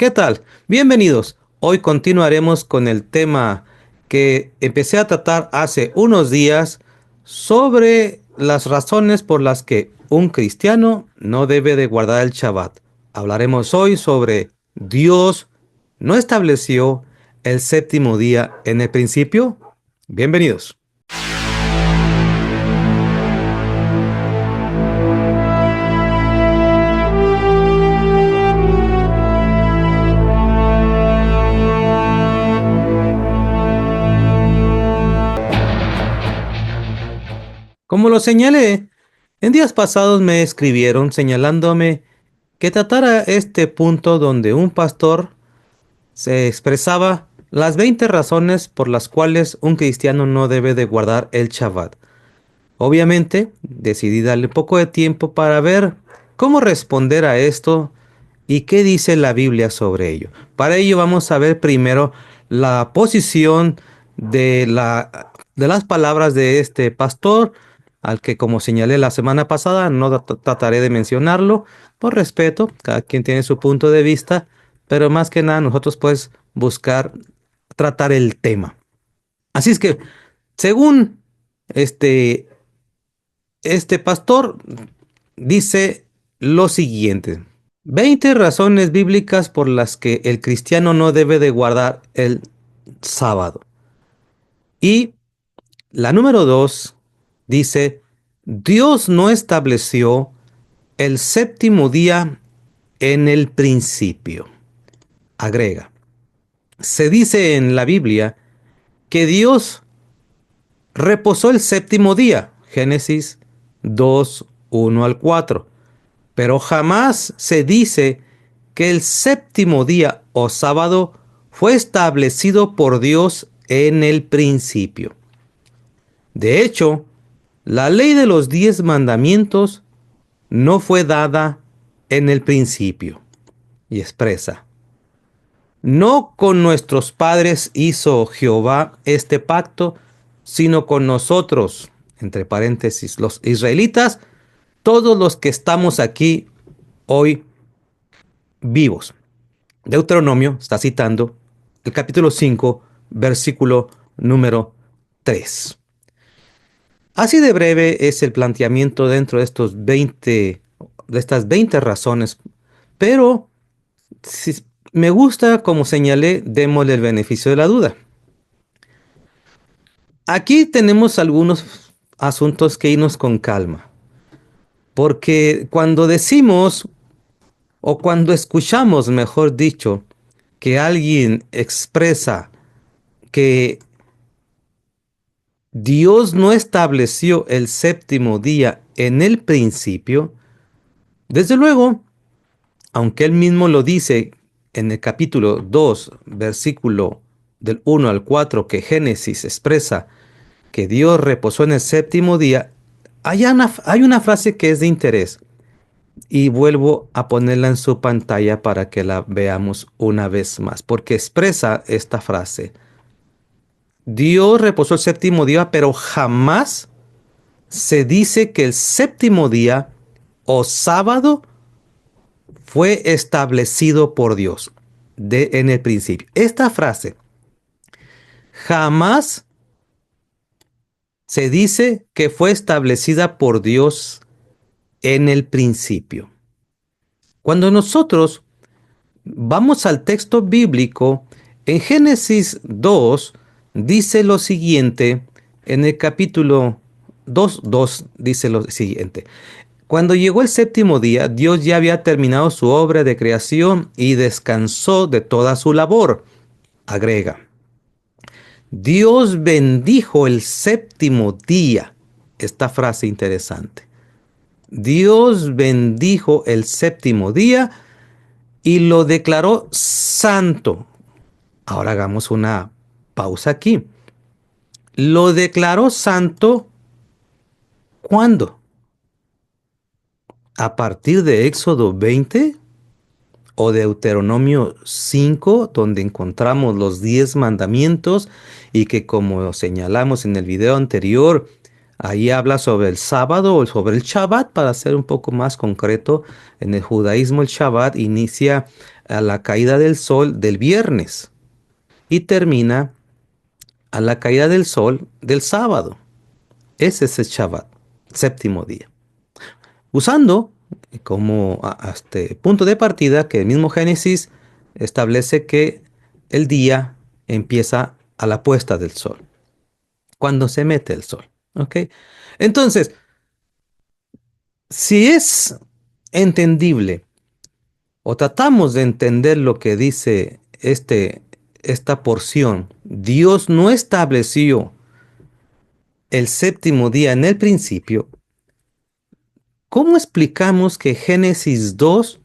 ¿Qué tal? Bienvenidos. Hoy continuaremos con el tema que empecé a tratar hace unos días sobre las razones por las que un cristiano no debe de guardar el Shabbat. Hablaremos hoy sobre Dios no estableció el séptimo día en el principio. Bienvenidos. Como lo señalé, en días pasados me escribieron señalándome que tratara este punto donde un pastor se expresaba las 20 razones por las cuales un cristiano no debe de guardar el Shabbat. Obviamente, decidí darle un poco de tiempo para ver cómo responder a esto y qué dice la Biblia sobre ello. Para ello vamos a ver primero la posición de las palabras de este pastor, al que como señalé la semana pasada, no trataré de mencionarlo por respeto, cada quien tiene su punto de vista, pero más que nada nosotros pues buscar tratar el tema. Así es que, según este este pastor dice lo siguiente: 20 razones bíblicas por las que el cristiano no debe de guardar el sábado. Y la número 2 dice: Dios no estableció el séptimo día en el principio. Agrega: se dice en la Biblia que Dios reposó el séptimo día. Génesis 2, 1 al 4. Pero jamás se dice que el séptimo día o sábado fue establecido por Dios en el principio. De hecho, la ley de los 10 mandamientos no fue dada en el principio. Y expresa: no con nuestros padres hizo Jehová este pacto, sino con nosotros, entre paréntesis, los israelitas, todos los que estamos aquí hoy vivos. Deuteronomio está citando el capítulo 5, versículo número 3. Así de breve es el planteamiento dentro de estas 20 razones, pero si me gusta, como señalé, démosle el beneficio de la duda. Aquí tenemos algunos asuntos que irnos con calma, porque cuando decimos, o cuando escuchamos, mejor dicho, que alguien expresa que Dios no estableció el séptimo día en el principio, desde luego, aunque él mismo lo dice en el capítulo 2, versículo del 1 al 4, que Génesis expresa que Dios reposó en el séptimo día, hay una frase que es de interés y vuelvo a ponerla en su pantalla para que la veamos una vez más, porque expresa esta frase: Dios reposó el séptimo día, pero jamás se dice que el séptimo día o sábado fue establecido por Dios en el principio. Esta frase: jamás se dice que fue establecida por Dios en el principio. Cuando nosotros vamos al texto bíblico, en Génesis 2 dice lo siguiente, en el capítulo 2:2 dice lo siguiente: cuando llegó el séptimo día, Dios ya había terminado su obra de creación y descansó de toda su labor. Agrega: Dios bendijo el séptimo día. Esta frase interesante. Dios bendijo el séptimo día y lo declaró santo. Ahora hagamos una pausa aquí. ¿Lo declaró santo cuándo? ¿A partir de Éxodo 20 o Deuteronomio 5, donde encontramos los 10 mandamientos y que, como señalamos en el video anterior, ahí habla sobre el sábado o sobre el Shabbat? Para ser un poco más concreto, en el judaísmo el Shabbat inicia a la caída del sol del viernes y termina a la caída del sol del sábado. Ese es el Shabbat, séptimo día. Usando como este punto de partida que el mismo Génesis establece que el día empieza a la puesta del sol, cuando se mete el sol. ¿Ok? Entonces, si es entendible o tratamos de entender lo que dice esta porción, Dios no estableció el séptimo día en el principio. ¿Cómo explicamos que Génesis 2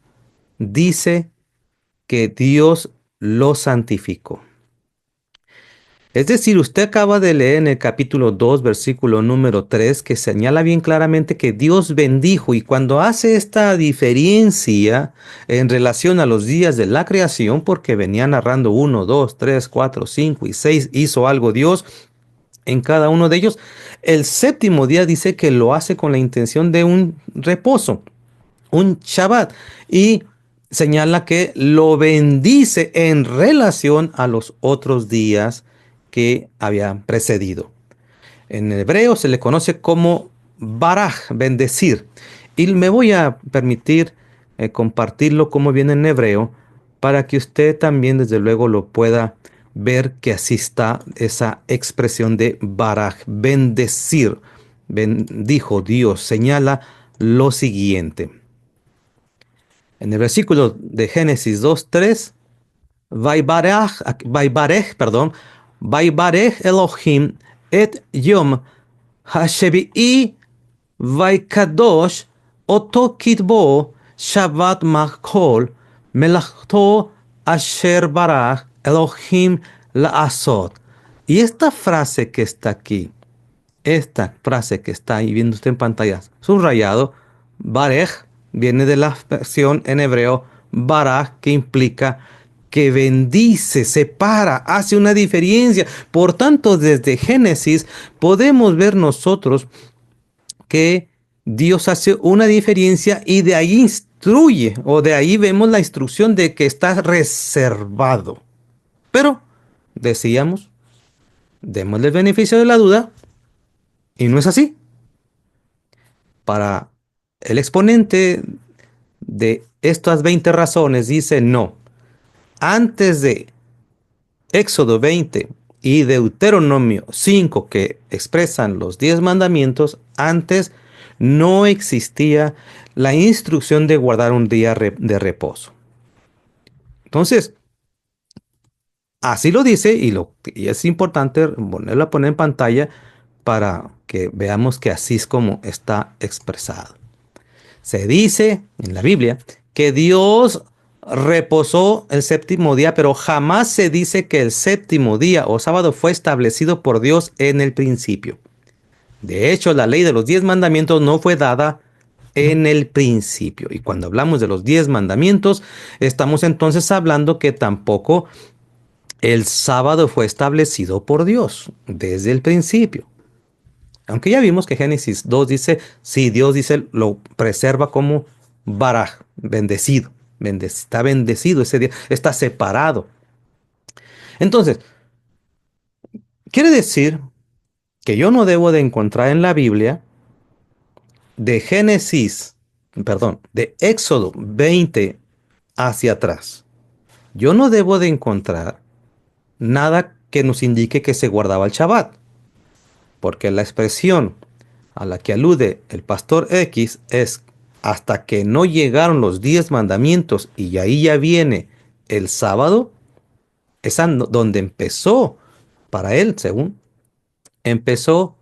dice que Dios lo santificó? Es decir, usted acaba de leer en el capítulo 2, versículo número 3, que señala bien claramente que Dios bendijo, y cuando hace esta diferencia en relación a los días de la creación, porque venía narrando uno, 2, 3, 4, 5 y 6, hizo algo Dios en cada uno de ellos, el séptimo día dice que lo hace con la intención de un reposo, un Shabbat, y señala que lo bendice en relación a los otros días que habían precedido. En hebreo se le conoce como baraj, bendecir. Y me voy a permitir compartirlo como viene en hebreo para que usted también desde luego lo pueda ver, que así está esa expresión de baraj, bendecir. Bendijo Dios, señala lo siguiente. En el versículo de Génesis 2:3, perdón, Vaibarech Elohim et Yom Hashevi'i Vaikadosh Oto Kitbo Shabbat Machol Melachto Asher Barach Elohim Laasot. Y esta frase que está aquí, esta frase que está ahí viendo usted en pantalla, subrayado, Barej, viene de la versión en hebreo Baraj, que implica que bendice, separa, hace una diferencia. Por tanto, desde Génesis podemos ver nosotros que Dios hace una diferencia y de ahí instruye, o de ahí vemos la instrucción de que está reservado. Pero, decíamos, démosle el beneficio de la duda, y no es así. Para el exponente de estas 20 razones dice no. Antes de Éxodo 20 y Deuteronomio 5, que expresan los 10 mandamientos, antes no existía la instrucción de guardar un día de reposo. Entonces, así lo dice, y es importante ponerlo a poner en pantalla para que veamos que así es como está expresado. Se dice en la Biblia que Dios reposó el séptimo día, pero jamás se dice que el séptimo día o sábado fue establecido por Dios en el principio. De hecho, la ley de los 10 mandamientos no fue dada en el principio. Y cuando hablamos de los 10 mandamientos, estamos entonces hablando que tampoco el sábado fue establecido por Dios desde el principio. Aunque ya vimos que Génesis 2 dice, sí, Dios dice, lo preserva como baraj, bendecido. Está bendecido ese día, está separado. Entonces, quiere decir que yo no debo de encontrar en la Biblia de Génesis, perdón, de Éxodo 20 hacia atrás. Yo no debo de encontrar nada que nos indique que se guardaba el Shabbat, porque la expresión a la que alude el pastor X es hasta que no llegaron los 10 mandamientos y ahí ya viene el sábado, es donde empezó, para él, según, empezó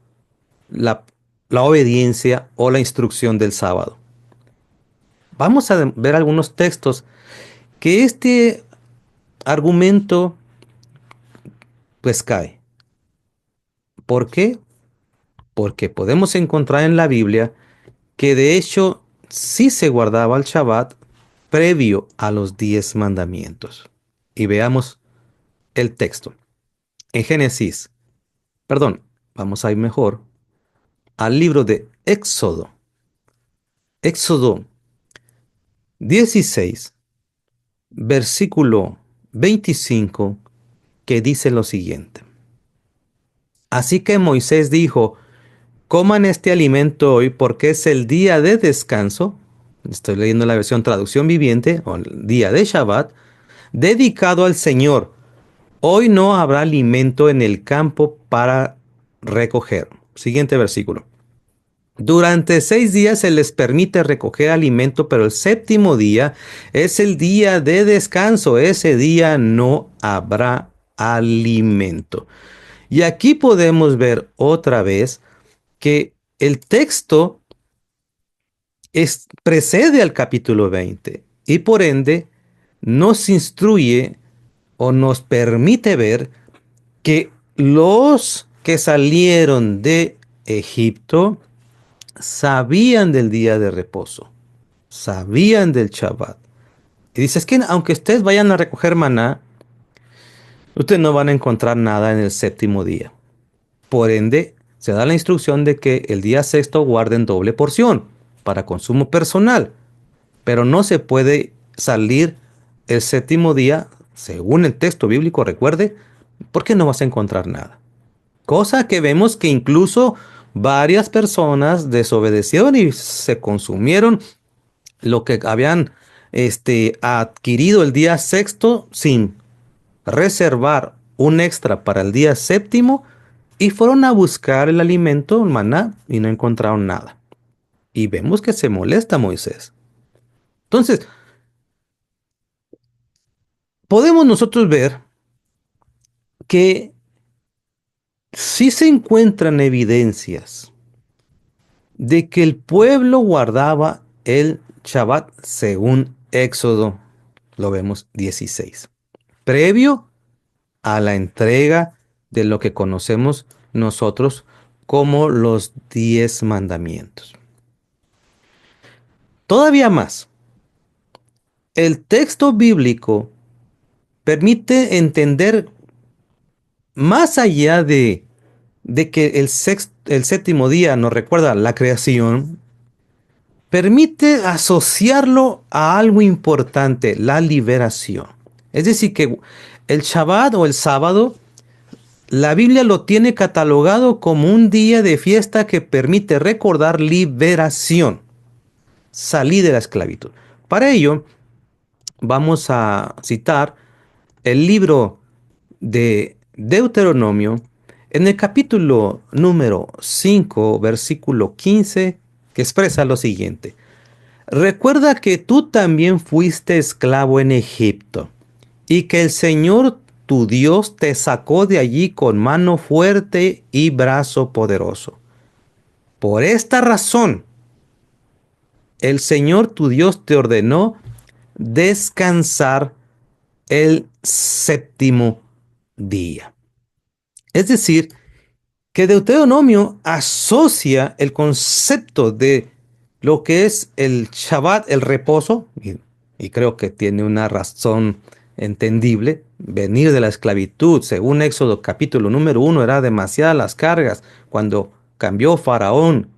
la, la obediencia o la instrucción del sábado. Vamos a ver algunos textos que este argumento pues cae. ¿Por qué? Porque podemos encontrar en la Biblia que de hecho sí se guardaba el Shabbat previo a los 10 mandamientos. Y veamos el texto. En Génesis, perdón, vamos a ir mejor al libro de Éxodo. Éxodo 16 versículo 25, que dice lo siguiente. Así que Moisés dijo, coman este alimento hoy porque es el día de descanso. Estoy leyendo la versión traducción viviente, o el día de Shabbat, dedicado al Señor. Hoy no habrá alimento en el campo para recoger. Siguiente versículo. Durante 6 días se les permite recoger alimento, pero el séptimo día es el día de descanso. Ese día no habrá alimento. Y aquí podemos ver otra vez que el texto precede al capítulo 20 y por ende nos instruye o nos permite ver que los que salieron de Egipto sabían del día de reposo, sabían del Shabbat. Y dices que aunque ustedes vayan a recoger maná, ustedes no van a encontrar nada en el séptimo día. Por ende, se da la instrucción de que el día sexto guarden doble porción para consumo personal, pero no se puede salir el séptimo día, según el texto bíblico, recuerde, porque no vas a encontrar nada. Cosa que vemos que incluso varias personas desobedecieron y se consumieron lo que habían adquirido el día sexto sin reservar un extra para el día séptimo y fueron a buscar el alimento, el maná, y no encontraron nada. Y vemos que se molesta Moisés. Entonces, podemos nosotros ver que sí se encuentran evidencias de que el pueblo guardaba el Shabbat según Éxodo, lo vemos 16, previo a la entrega de lo que conocemos nosotros como los 10 mandamientos. Todavía más, el texto bíblico permite entender más allá de que el séptimo día nos recuerda la creación, permite asociarlo a algo importante, la liberación. Es decir, que el Shabbat o el sábado, la Biblia lo tiene catalogado como un día de fiesta que permite recordar liberación, salir de la esclavitud. Para ello, vamos a citar el libro de Deuteronomio en el capítulo número 5, versículo 15, que expresa lo siguiente. Recuerda que tú también fuiste esclavo en Egipto y que el Señor tu Dios te sacó de allí con mano fuerte y brazo poderoso. Por esta razón, el Señor tu Dios te ordenó descansar el séptimo día. Es decir, que Deuteronomio asocia el concepto de lo que es el Shabbat, el reposo, y creo que tiene una razón entendible, venir de la esclavitud, según Éxodo capítulo número 1, era demasiadas las cargas cuando cambió Faraón,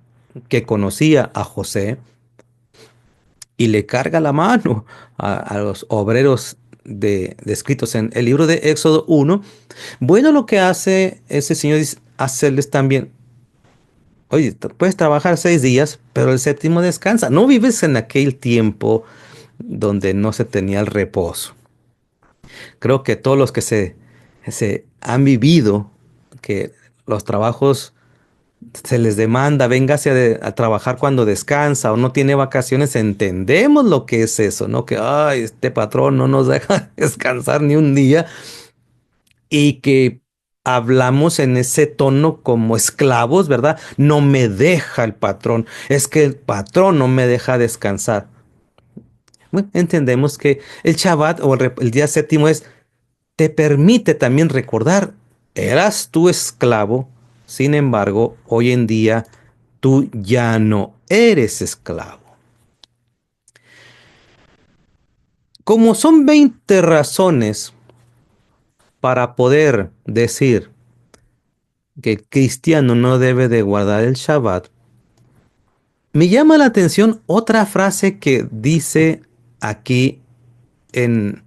que conocía a José, y le carga la mano a los obreros descritos en el libro de Éxodo 1. Bueno, lo que hace ese Señor es hacerles también, oye, puedes trabajar 6 días, pero el séptimo descansa. No vives en aquel tiempo donde no se tenía el reposo. Creo que todos los que se han vivido, que los trabajos se les demanda, véngase a trabajar cuando descansa o no tiene vacaciones, entendemos lo que es eso, ¿no? Que, ay, este patrón no nos deja descansar ni un día y que hablamos en ese tono como esclavos, ¿verdad? No me deja el patrón, es que el patrón no me deja descansar. Bueno, entendemos que el Shabbat o el día séptimo te permite también recordar, eras tú esclavo, sin embargo, hoy en día tú ya no eres esclavo. Como son 20 razones para poder decir que el cristiano no debe de guardar el Shabbat, me llama la atención otra frase que dice aquí en,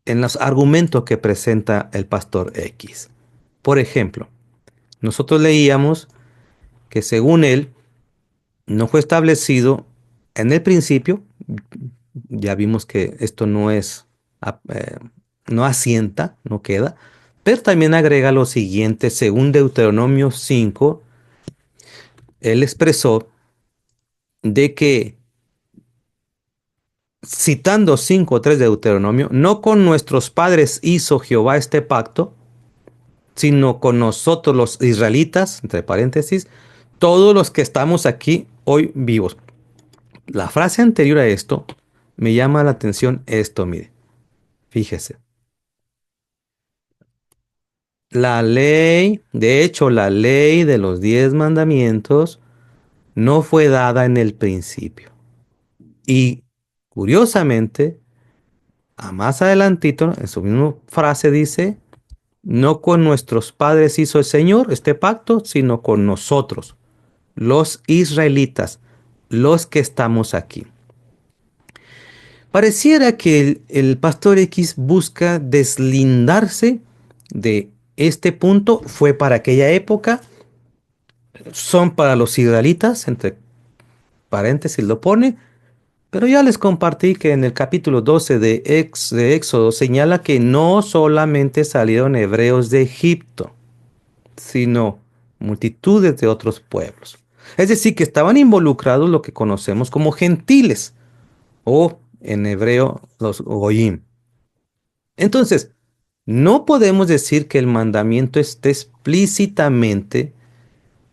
en los argumentos que presenta el pastor X. Por ejemplo, nosotros leíamos que según él, no fue establecido en el principio, ya vimos que esto no es, no asienta, no queda, pero también agrega lo siguiente, según Deuteronomio 5, él expresó de que, citando 5:3 de Deuteronomio, no con nuestros padres hizo Jehová este pacto, sino con nosotros los israelitas, entre paréntesis, todos los que estamos aquí hoy vivos. La frase anterior a esto me llama la atención esto, mire, fíjese. La ley, de hecho, la ley de los 10 mandamientos no fue dada en el principio. Y curiosamente, a más adelantito, en su misma frase dice, no con nuestros padres hizo el Señor este pacto, sino con nosotros, los israelitas, los que estamos aquí. Pareciera que el pastor X busca deslindarse de este punto. Fue para aquella época, son para los israelitas, entre paréntesis lo pone, pero ya les compartí que en el capítulo 12 de Éxodo señala que no solamente salieron hebreos de Egipto, sino multitudes de otros pueblos. Es decir, que estaban involucrados lo que conocemos como gentiles, o en hebreo los goyim. Entonces, no podemos decir que el mandamiento esté explícitamente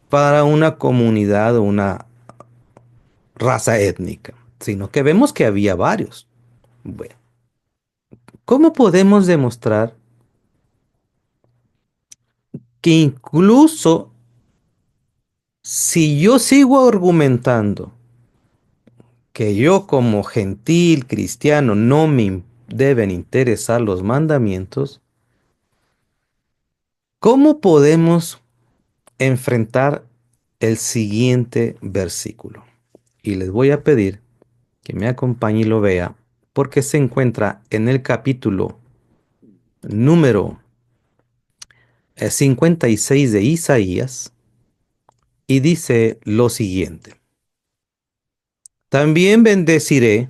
para una comunidad o una raza étnica, sino que vemos que había varios. Bueno, ¿cómo podemos demostrar que incluso si yo sigo argumentando que yo como gentil cristiano no me deben interesar los mandamientos, cómo podemos enfrentar el siguiente versículo? Y les voy a pedir que me acompañe y lo vea, porque se encuentra en el capítulo número 56 de Isaías y dice lo siguiente. También bendeciré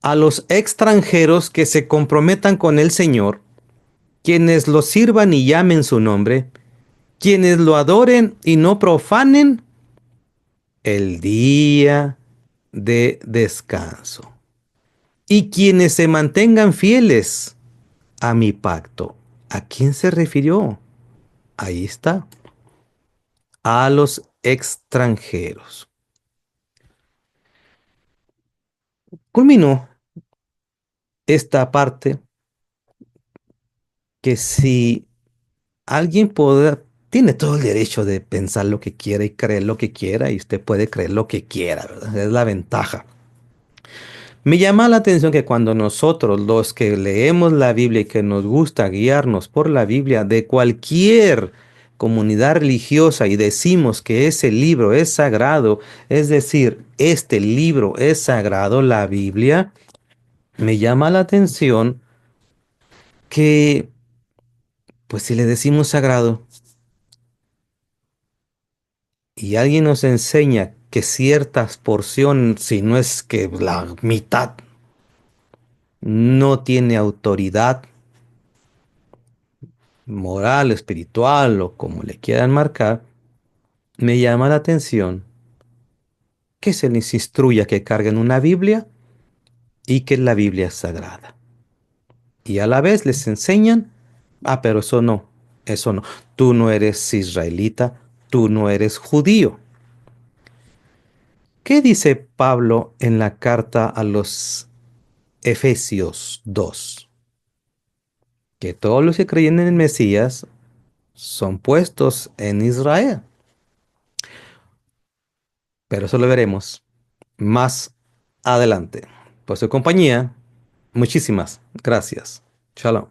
a los extranjeros que se comprometan con el Señor, quienes lo sirvan y llamen su nombre, quienes lo adoren y no profanen el día de descanso, y quienes se mantengan fieles a mi pacto. ¿A quién se refirió? Ahí está. A los extranjeros. Culminó esta parte que si alguien tiene todo el derecho de pensar lo que quiera y creer lo que quiera, y usted puede creer lo que quiera, ¿verdad? Es la ventaja. Me llama la atención que cuando nosotros, los que leemos la Biblia y que nos gusta guiarnos por la Biblia de cualquier comunidad religiosa y decimos que ese libro es sagrado, es decir, este libro es sagrado, la Biblia, me llama la atención que, pues si le decimos sagrado y alguien nos enseña que ciertas porciones, si no es que la mitad, no tiene autoridad moral, espiritual o como le quieran marcar, me llama la atención que se les instruya que carguen una Biblia y que la Biblia es sagrada. Y a la vez les enseñan, pero eso no. Tú no eres israelita, tú no eres judío. ¿Qué dice Pablo en la carta a los Efesios 2? Que todos los que creen en el Mesías son puestos en Israel. Pero eso lo veremos más adelante. Por su compañía, muchísimas gracias. Shalom.